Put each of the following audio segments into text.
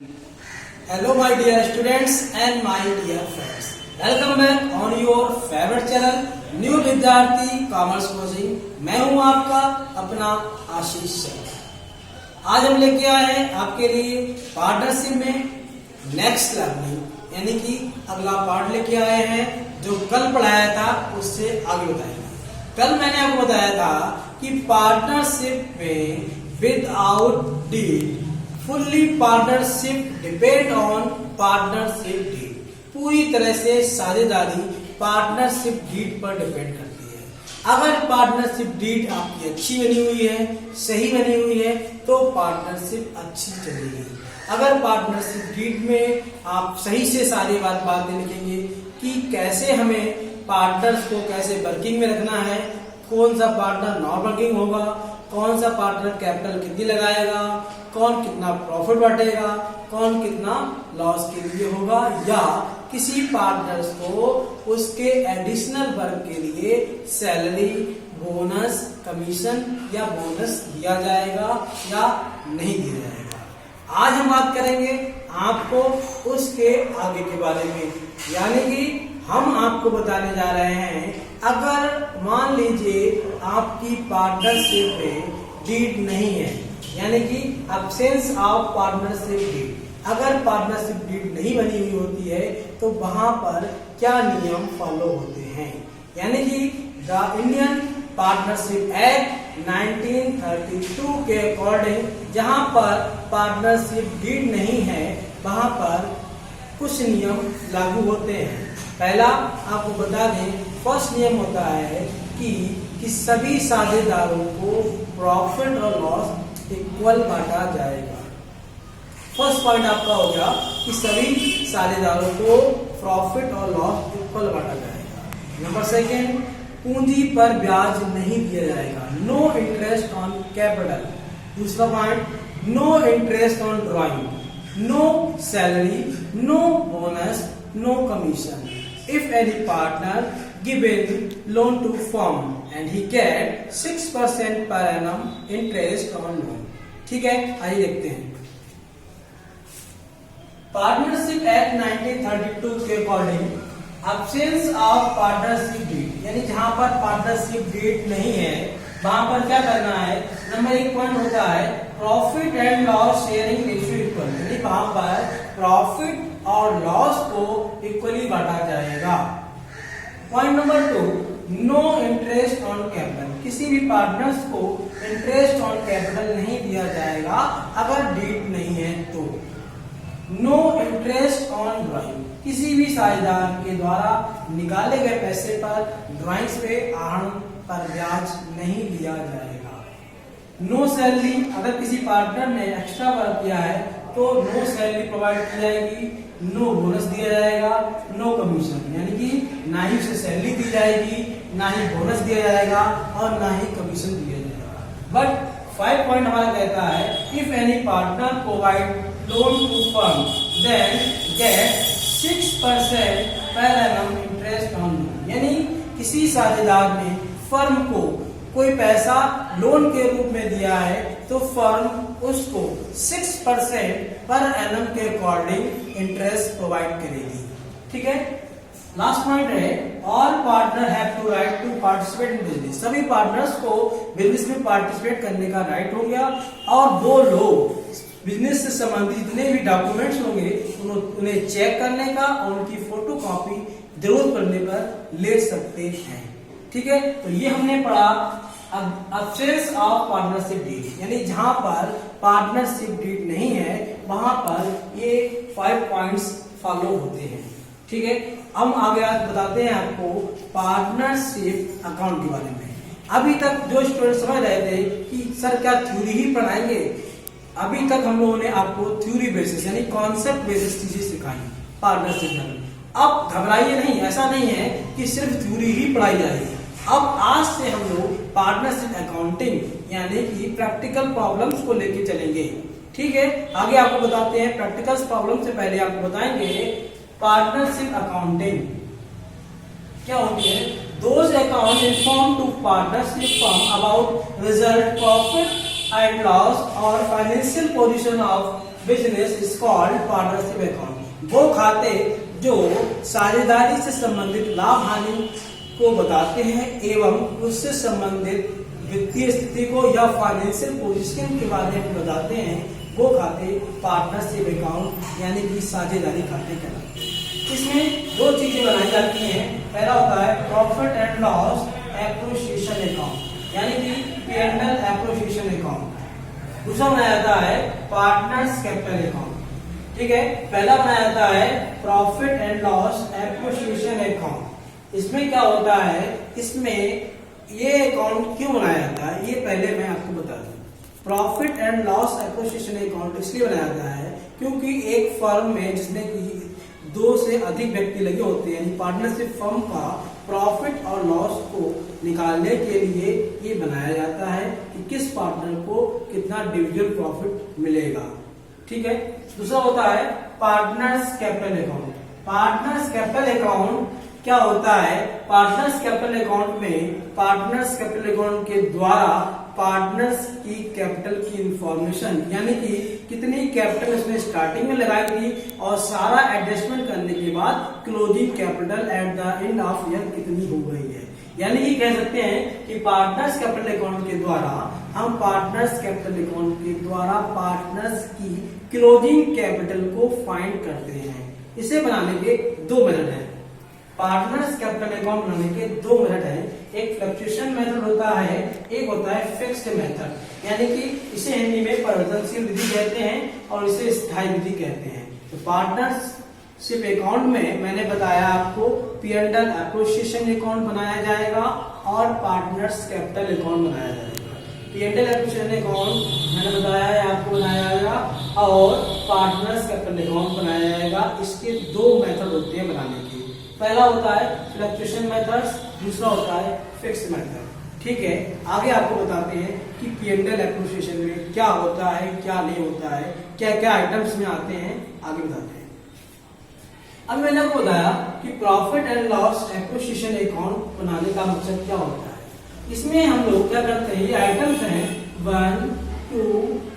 Hello my dear students and my dear friends. Welcome back on your favorite channel new विद्यार्थी commerce coaching. मैं हूं आपका अपना आशीष शर्मा। आज हम लेके आए हैं आपके लिए पार्टनरशिप में नेक्स्ट लर्निंग यानी कि अगला पार्ट लेके आए हैं जो कल पढ़ाया था उससे आगे बताएंगे। कल मैंने आपको बताया था कि पार्टनरशिप में without deed fully partnership depend on partnership deed. पूरी तरह से साझेदारी पार्टनरशिप डीड पर डिपेंड करती है। अगर पार्टनरशिप डीड आपकी अच्छी बनी हुई है, सही बनी हुई है, तो पार्टनरशिप अच्छी चलेगी। अगर पार्टनरशिप डीड में आप सही से सारी बातें लिखेंगे कि कैसे हमें पार्टनर्स को कैसे वर्किंग में रखना है, कौन सा पार्टनर नॉन वर्किंग होगा, कौन सा पार्टनर कैपिटल कितनी लगाएगा, कौन कितना प्रॉफिट बांटेगा, कौन कितना लॉस के लिए होगा, या किसी पार्टनर्स को उसके एडिशनल वर्क के लिए सैलरी, बोनस, कमीशन या बोनस दिया जाएगा या नहीं दिया जाएगा। आज हम बात करेंगे आपको उसके आगे के बारे में, यानी कि हम आपको बताने जा रहे हैं अगर मान लीजिए आपकी पार्टनरशिप में डीड नहीं है, यानी कि एब्सेंस ऑफ पार्टनरशिप डीड, अगर पार्टनरशिप डीड नहीं बनी हुई होती है तो वहां पर क्या नियम फॉलो होते हैं। यानी कि द इंडियन पार्टनरशिप एक्ट 1932 के अकॉर्डिंग जहां पर पार्टनरशिप डीड नहीं है वहां पर कुछ नियम लागू होते हैं। पहला आपको बता दें, फर्स्ट नियम होता है कि सभी साझेदारों को प्रॉफिट और लॉस इक्वल बांटा जाएगा। फर्स्ट पॉइंट आपका हो गया कि सभी साझेदारों को प्रॉफिट और लॉस इक्वल बांटा जाएगा। नंबर सेकेंड, पूंजी पर ब्याज नहीं दिया जाएगा, नो इंटरेस्ट ऑन कैपिटल। दूसरा point, no interest on drawing, no salary, no bonus, no commission. If any partner given loan to firm and he get 6% per annum interest on loan। ठीक है, आइए देखते हैं। पार्टनरशिप एक्ट 1932 के according absence of partnership deed, यानी जहां पर partnership deed नहीं है वहां पर क्या करना है। नंबर एक पॉइंट होता है profit and loss sharing ratio equal, यानी वहां पर प्रॉफिट और लॉस को इक्वली बांटा जाएगा। Point number 2, no interest on capital, किसी भी पार्टनर्स को इंटरेस्ट ऑन कैपिटल नहीं दिया जाएगा अगर डीड नहीं है तो। नो इंटरेस्ट ऑन ड्राइंग, किसी भी साझेदार के द्वारा निकाले गए पैसे पर ड्राइंग्स पे आहरण पर ब्याज नहीं लिया जाएगा। नो सैलरी, अगर किसी पार्टनर ने एक्स्ट्रा वर्क किया है तो नो सैलरी प्रोवाइड की जाएगी, नो बोनस दिया जाएगा, नो कमीशन, यानी कि ना ही उसे सैलरी दी जाएगी, ना ही बोनस दिया जाएगा और ना ही कमीशन दिया जाएगा। बट 5 पॉइंट हमारा कहता है if any partner provide loan to firm then get 6% per annum interest on loan, यानी किसी साझेदार ने फर्म को कोई पैसा लोन के रूप में दिया है तो फर्म उसको 6% पर एनम के अकॉर्डिंग इंटरेस्ट प्रोवाइड करेगी। ठीक है, लास्ट पॉइंट है all partner have to right to participate in business, सभी पार्टनर्स को बिजनेस में पार्टिसिपेट करने का राइट हो गया और वो लोग बिजनेस से संबंधित जितने भी डॉक्यूमेंट्स होंगे उन्हें चेक करने का और उनकी फोटो कॉपी जरूरत पड़ने पर ले सकते हैं। ठीक है, तो ये हमने पढ़ा एब्सेंस ऑफ पार्टनरशिप डीड, यानी जहां पर पार्टनरशिप डीड नहीं है वहां पर ये 5 पॉइंट्स फॉलो होते हैं। ठीक है, हम आगे आज बताते हैं आपको पार्टनरशिप अकाउंट के बारे में। अभी तक जो स्टूडेंट समझ रहे थे कि सर क्या थ्योरी ही पढ़ाएंगे, अभी तक हम लोगों ने आपको थ्योरी बेसिस यानी कॉन्सेप्ट बेसिस चीजें सिखाई पार्टनरशिप में। अब घबराइए नहीं, ऐसा नहीं है कि सिर्फ थ्योरी ही पढ़ाई जाएगी। अब आज से हम लोग पार्टनरशिप अकाउंटिंग यानी कि प्रैक्टिकल प्रॉब्लम्स को लेके चलेंगे। ठीक है, आगे आपको बताते हैं प्रैक्टिकल प्रॉब्लम से पहले आपको बताएंगे पार्टनरशिप अकाउंटिंग क्या होती है। Those account inform to partnership firm about result, profit and loss और financial position of business is called partnership account. वो खाते जो साझेदारी से संबंधित लाभ हानि को बताते हैं एवं उससे संबंधित वित्तीय स्थिति को या फाइनेंशियल पोजीशन के बारे में बताते हैं, वो खाते पार्टनरशिप अकाउंट यानी कि साझेदारी खाते कहलाते हैं। इसमें दो चीजें बनाई जाती हैं। पहला होता है प्रॉफिट एंड लॉस एप्रोसिएशन अकाउंट यानी कि P&L एप्रोसिएशन अकाउंट। दूसरा बनाया जाता है पार्टनर्स कैपिटल अकाउंट। ठीक है, पहला बनाया जाता है प्रॉफिट एंड लॉस एप्रोसिएशन अकाउंट। इसमें क्या होता है, इसमें ये अकाउंट क्यों बनाया जाता है ये पहले मैं आपको बता दूं। प्रॉफिट एंड लॉस एप्रोसिएशन अकाउंट इसलिए बनाया जाता है क्योंकि एक फर्म में जिसमें कि 2 से अधिक व्यक्ति लगे होते हैं, यानी पार्टनरशिप फर्म का प्रॉफिट और लॉस को निकालने के लिए ये बनाया जाता है कि किस पार्टनर को कितना डिविजुअल प्रॉफिट मिलेगा। ठीक है, दूसरा होता है partners capital account. Partners capital account क्या होता है, पार्टनर्स कैपिटल अकाउंट में पार्टनर्स कैपिटल अकाउंट के द्वारा पार्टनर्स की कैपिटल की इंफॉर्मेशन यानी कि कितनी कैपिटल इसमें स्टार्टिंग में लगाई थी और सारा एडजस्टमेंट करने के बाद closing capital at the end of year कितनी हो गई है। यानी कि कह सकते हैं कि पार्टनर्स कैपिटल अकाउंट के द्वारा हम पार्टनर्स कैपिटल अकाउंट के द्वारा पार्टनर्स की क्लोजिंग कैपिटल को फाइंड करते हैं। इसे बनाने के 2 मेथड हैं। पार्टनर्स कैपिटल अकाउंट बनाने के 2 मेथड हैं। एक फ्लक्चुएशन मेथड होता है, एक होता है फिक्स्ड मेथड यानी कि इसे हिंदी में परिवर्तनशील विधि कहते हैं और इसे स्थायी विधि कहते हैं। तो पार्टनरशिप अकाउंट में मैंने बताया आपको P&L एप्रोसिएशन अकाउंट बनाया जाएगा और पार्टनर्स कैपिटल अकाउंट बनाया जाएगा। P&L एप्रोसिएशन अकाउंट मैंने बताया है आपको बनाया जाएगा और पार्टनर्स कैपिटल अकाउंट बनाया जाएगा। इसके 2 मेथड होते हैं बनाने के। पहला होता है फ्लक्चुएशन मेथड्स, दूसरा होता है फिक्स्ड मेथड। ठीक है, आगे आपको बताते हैं कि P&L एप्रोसिएशन में क्या होता है, क्या नहीं होता है, क्या क्या आइटम्स में आते हैं, आगे बताते हैं। अब मैंने आपको बताया कि प्रॉफिट एंड लॉस एप्रोसिएशन अकाउंट बनाने का मकसद क्या होता है। इसमें हम लोग क्या करते हैं, ये आइटम्स हैं 1 2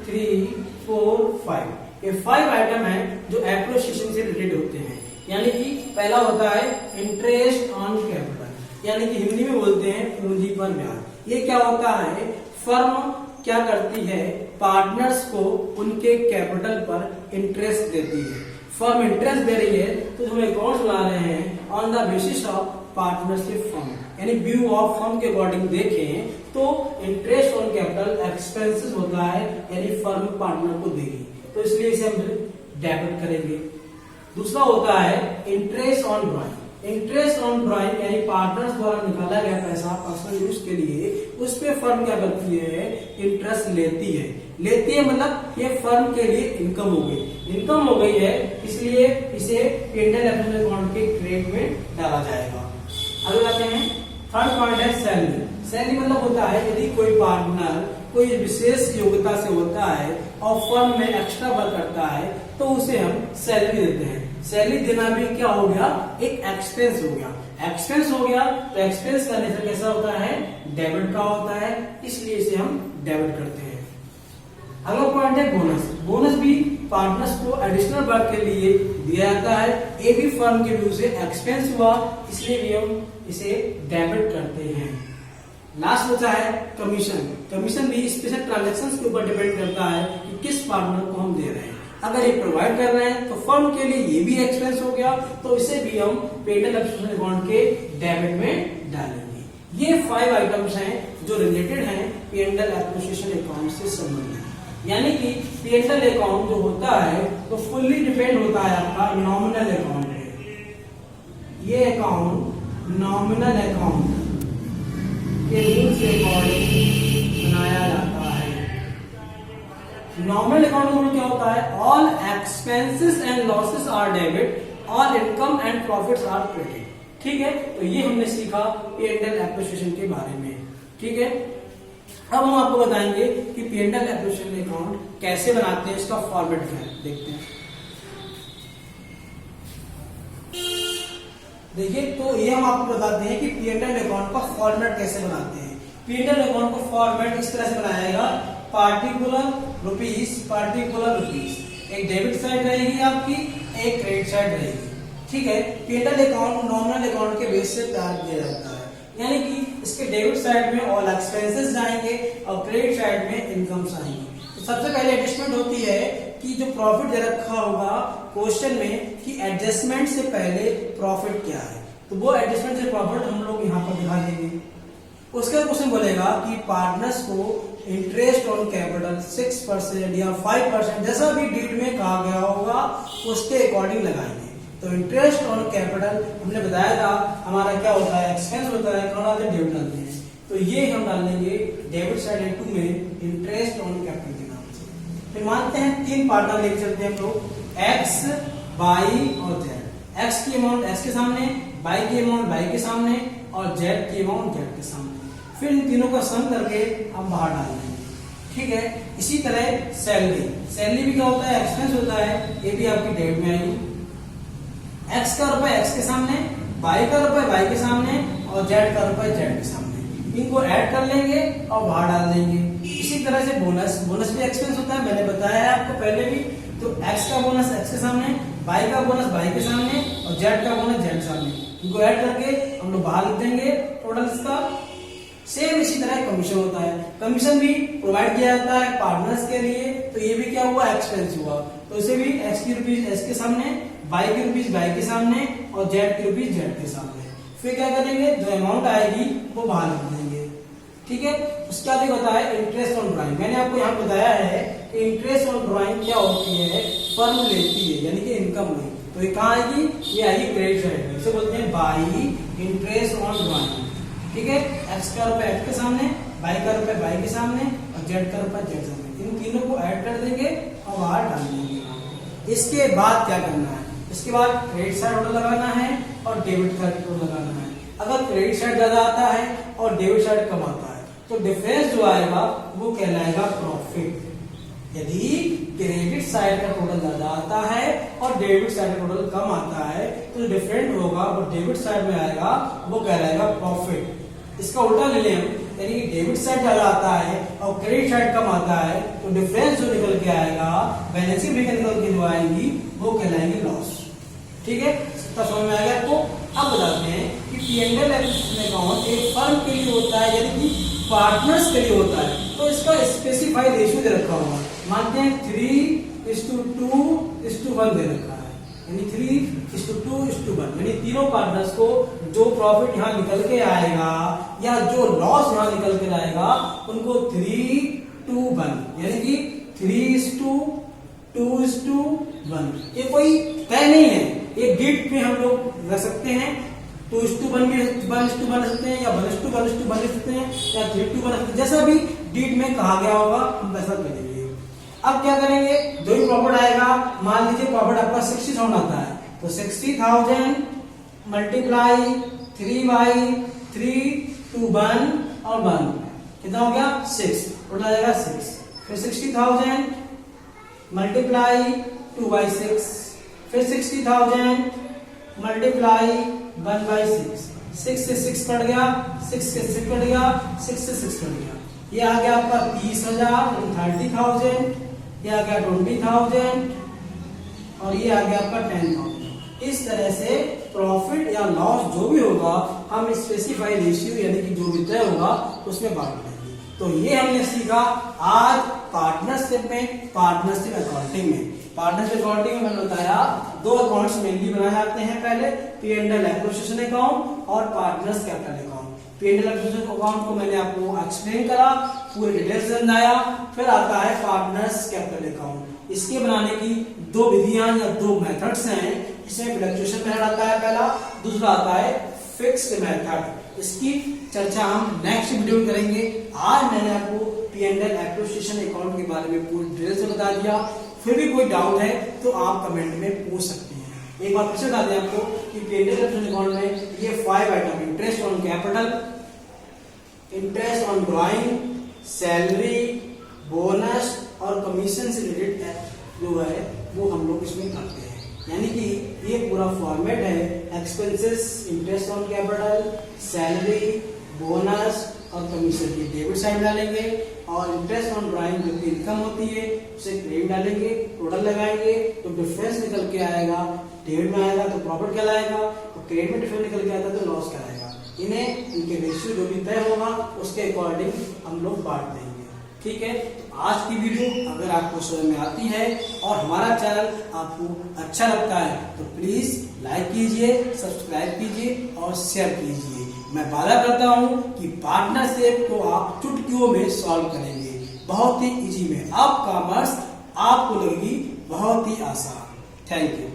3 4 5। ये 5 आइटम हैं जो एप्रोसिएशन से रिलेटेड होते हैं। यानी कि पहला होता है इंटरेस्ट ऑन कैपिटल यानी कि हिंदी में बोलते हैं पूंजी पर ब्याज। ये क्या होता है, फर्म क्या करती है, पार्टनर्स को उनके कैपिटल पर इंटरेस्ट देती है। फर्म इंटरेस्ट दे रही है तो हम अकाउंट्स बना रहे हैं on the basis of partnership firm यानी व्यू ऑफ फर्म के अकॉर्डिंग देखें तो इंटरेस्ट ऑन कैपिटल एक्सपेंसेस होता है यानी फर्म पार्टनर को देगी, तो इसलिए इसे हम डेबिट करेंगे। दूसरा होता है interest on drawing. Interest on drawing यानी पार्टनर्स द्वारा निकाला गया पैसा पर्सनल यूज के लिए उस पे फर्म क्या करती है, इंटरेस्ट लेती है। लेती है मतलब ये फर्म के लिए इनकम हो गई। इनकम हो गई है इसलिए इसे P&L अकाउंट के क्रेडिट में डाला जाएगा। अगले आते हैं थर्ड पॉइंट है सैलरी। सैलरी मतलब होता है यदि कोई पार्टनर कोई विशेष योग्यता से होता है और फर्म में एक्स्ट्रा वर्क करता है तो उसे हम सैलरी देते हैं। सैलरी देना भी क्या हो गया, एक एक्सपेंस हो गया। एक्सपेंस हो गया तो एक्सपेंस का नेचर कैसा होता है, डेबिट का होता है, इसलिए इसे हम डेबिट करते हैं। अगला पॉइंट है बोनस। बोनस भी पार्टनर्स को एडिशनल वर्क के लिए दिया जाता है। ये भी फर्म के व्यू से एक्सपेंस हुआ इसलिए भी हम इसे डेबिट करते हैं। लास्ट बचा है कमीशन। कमीशन भी स्पेशल ट्रांजैक्शंस के ऊपर डिपेंड करता है कि किस पार्टनर को हम दे रहे हैं। अगर ये प्रोवाइड कर रहे हैं तो फर्म के लिए ये भी एक्सपेंस हो गया तो इसे भी हम P&L एप्रोसिएशन अकाउंट के डेबिट में डालेंगे। ये 5 आइटम्स हैं जो रिलेटेड हैं P&L एप्रोसिएशन अकाउंट से संबंधित। यानी कि P&L अकाउंट जो होता है तो फुल्ली डिपेंड होता है आपका नॉमिनल अकाउंट पे। ये अकाउंट नॉमिनल अकाउंट के रूल से अकॉर्डिंग बनाया जाता है। नॉमिनल अकाउंट में क्या होता है, all expenses and losses are debit, all income and profits are credit. ठीक है, तो ये हमने सीखा P&L एप्रोसिएशन के बारे में। ठीक है, अब हम आपको बताएंगे कि P&L एप्रोसिएशन अकाउंट कैसे बनाते हैं, इसका फॉर्मेट क्या है देखते हैं। देखिए, तो ये हम आपको बताते हैं कि P&L अकाउंट का फॉर्मेट कैसे बनाते हैं। P&L अकाउंट का फॉर्मेट इस तरह से बनाया जाएगा, पार्टिकुलर रुपीस एक डेबिट साइड रहेगी आपकी, एक क्रेडिट साइड रहेगी। ठीक है, P&L अकाउंट नॉमिनल अकाउंट के बेस से तैयार किया जाता है, यानी कि इसके डेबिट साइड में ऑल एक्सपेंसेस जाएंगे और क्रेडिट साइड में इनकम्स आएंगे। तो सबसे पहले एडजस्टमेंट होती है कि जो प्रॉफिट दे रखा होगा क्वेश्चन में कि एडजस्टमेंट से पहले प्रॉफिट क्या है, तो वो एडजस्टमेंट से प्रॉफिट हम लोग यहाँ पर दिखा देंगे। उसका क्वेश्चन बोलेगा कि पार्टनर्स को इंटरेस्ट ऑन कैपिटल 6% या 5% जैसा भी डीड में कहा गया होगा उसके अकॉर्डिंग लगाएंगे। तो इंटरेस्ट ऑन कैपिटल हमने बताया था हमारा क्या होता है, एक्सपेंस होता है, कौन आते हैं, डेबिट आते हैं। तो ये हम डाल लेंगे डेबिट साइड एंड टू में इंटरेस्ट ऑन कैपिटल के नाम से। फिर मानते हैं 3 पार्टनर लेके चलते हैं हम लोग, एक्स, वाई और जेड। एक्स की अमाउंट एक्स के सामने, वाई की अमाउंट वाई के सामने और जेड की अमाउंट जेड के सामने। फिर इन तीनों का सम करके हम बाहर डाल देंगे। ठीक है, इसी तरह सैलरी, सैलरी भी क्या होता है, एक्सपेंस होता है, ये भी आपकी डेबिट में आएगी। एक्स का रुपए एक्स के सामने, वाई का रुपए वाई के सामने और जेड का रुपए जेड के सामने। इनको ऐड कर लेंगे और बाहर डाल देंगे। इसी तरह से बोनस, बोनस भी एक्सपेंस होता है, मैंने बताया है आपको पहले भी। तो एक्स का बोनस एक्स के सामने, वाई का बोनस वाई के सामने और जेड का बोनस जेड के सामने। इनको ऐड करके हम लोग बाहर लिख देंगे टोटल इसका। सेम इसी तरह कमीशन होता है, कमीशन भी प्रोवाइड किया जाता है पार्टनर्स के लिए। तो ये भी क्या हुआ, एक्सपेंस हुआ। तो इसे भी एक्स की रुपीज एक्स के सामने, वाई की रुपीज वाई के सामने और जेड की रुपीज जेड के सामने। फिर क्या करेंगे, जो अमाउंट आएगी वो बाहर लिख देंगे। ठीक है, उसके बाद होता है इंटरेस्ट ऑन ड्राइंग। मैंने आपको यहाँ बताया है कि इंटरेस्ट ऑन ड्राइंग क्या होती है, फर्म लेती है, यानी कि इनकम में। तो ये कहाँ आएगी, ये आएगी क्रेडिट साइड में। इसे बोलते हैं बाई इंटरेस्ट ऑन ड्राइंग। ठीक है, एक्स का रुपए एक्स के सामने, वाई का रुपए वाई के सामने और जेड का रुपए जेड के सामने। इन तीनों को ऐड कर देंगे और बाहर डाल देंगे। इसके बाद क्या करना है, इसके बाद क्रेडिट साइड टोटल लगाना है और डेबिट साइड टोटल लगाना है। अगर क्रेडिट साइड ज्यादा आता है और डेबिट साइड कम आता है तो डिफरेंस जो आएगा वो कहलाएगा प्रॉफिट। यदि क्रेडिट साइड का टोटल ज्यादा आता है और डेबिट साइड का टोटल कम आता है तो डिफरेंट होगा वो डेबिट साइड में आएगा, वो कहलाएगा प्रॉफिट। इसका उल्टा ले लें हम, यानी कि डेबिट साइड ज्यादा आता है और क्रेडिट साइड कम आता है तो डिफरेंस जो निकल के आएगा, बैलेंसिंग फिगर निकल के जो आएगी वो कहलाएगी लॉस। ठीक है, इसका समझ में आ गया आपको। अब बताते हैं कि P&L अकाउंट एक फर्म के लिए होता है, यानी कि पार्टनर्स के लिए होता है। तो इसका स्पेसिफाइड रेशियो दे रखा होगा, मानते हैं 3:2:1 दे रखा है, यानी 3:2:1, यानी तीनों पार्टनर्स को जो प्रॉफिट यहाँ निकल के आएगा या जो लॉस यहाँ निकल के आएगा उनको 3:1, यानी कि 3:2:1। ये कोई तय नहीं है, एक डीड में हम लोग रख सकते हैं, 2:1 भी 1:1 रख सकते हैं या 1:1 रख सकते हैं या 3:1 रख सकते हैं, जैसा भी डीड में कहा गया होगा हम वैसा कर देंगे। अब क्या करेंगे, जो भी प्रॉफिट आएगा, मान लीजिए प्रॉफिट आपका 60,000 आता है तो 60,000 मल्टीप्लाई 3/3:1 और 1 कितना हो गया 6, टोटल आ जाएगा 6। फिर 60,000 मल्टीप्लाई 2/6, फिर 60,000 मल्टीप्लाई 1/6, 6 से 6 कट गया, 6 से 6 कट गया, 6 से 6 कट गया। ये आ गया आपका 30,000, 30,000, ये आ गया 20,000 और ये आ गया आपका 10,000। इस तरह से प्रॉफिट या लॉस जो भी होगा हम स्पेसिफाइड रेशियो यानी कि जो भी तय होगा उसमें बांट देंगे। तो ये हमने सीखा आज पार्टनरशिप में, पार्टनरशिप अकाउंटिंग में। पार्टनरशिप अकाउंटिंग में मैंने बताया 2 अकाउंट्स मेनली बनाए जाते हैं, पहले P&L एप्रोप्रिएशन अकाउंट और partners capital account. P&L appropriation account को मैंने आपको एक्सप्लेन करा, पूरे डिटेल से समझाया। फिर आता है पार्टनर्स कैपिटल अकाउंट। इसके बनाने की 2 विधियां या 2 मेथड्स हैं। इसमें फ्लक्चुएशन मेथड आता है पहला, दूसरा आता है फिक्स्ड मेथड। इसकी चर्चा हम नेक्स्ट वीडियो में करेंगे। आज मैंने आपको P&L एप्रोप्रिएशन अकाउंट के बारे में पूरी डिटेल से बता दिया। फिर भी कोई डाउट है तो आप कमेंट में पूछ सकते हैं। एक बार फिर से बता दें आपको कि P&L एप्रोप्रिएशन अकाउंट में ये 5 item, interest on capital, interest on drawing, salary, bonus और कमीशन से रिलेटेड जो है वो हम लोग इसमें करते हैं। यानी कि ये पूरा फॉर्मेट है, expenses, interest on capital, salary, bonus और कमीशन की डेबिट साइड डालेंगे और इंटरेस्ट ऑन ड्राइंग जो कि इनकम होती है उसे क्रेडिट डालेंगे, टोटल लगाएंगे तो डिफरेंस निकल के आएगा, डेबिट में आएगा तो प्रॉफिट कहलाएगा, और क्रेडिट में डिफरेंस निकल के आता है तो लॉस कहलाएगा। इन्हें इनके रेशियो जो भी तय होगा उसके अकॉर्डिंग हम लोग बांट देंगे। ठीक है, तो आज की वीडियो अगर आपको समझ में आती है और हमारा चैनल आपको अच्छा लगता है तो प्लीज लाइक कीजिए, सब्सक्राइब कीजिए और शेयर कीजिए। मैं वादा करता हूं कि पार्टनरशिप को आप चुटकियों में सॉल्व करेंगे, बहुत ही इजी में। आप कॉमर्स आपको लगेगी बहुत ही आसान। Thank you.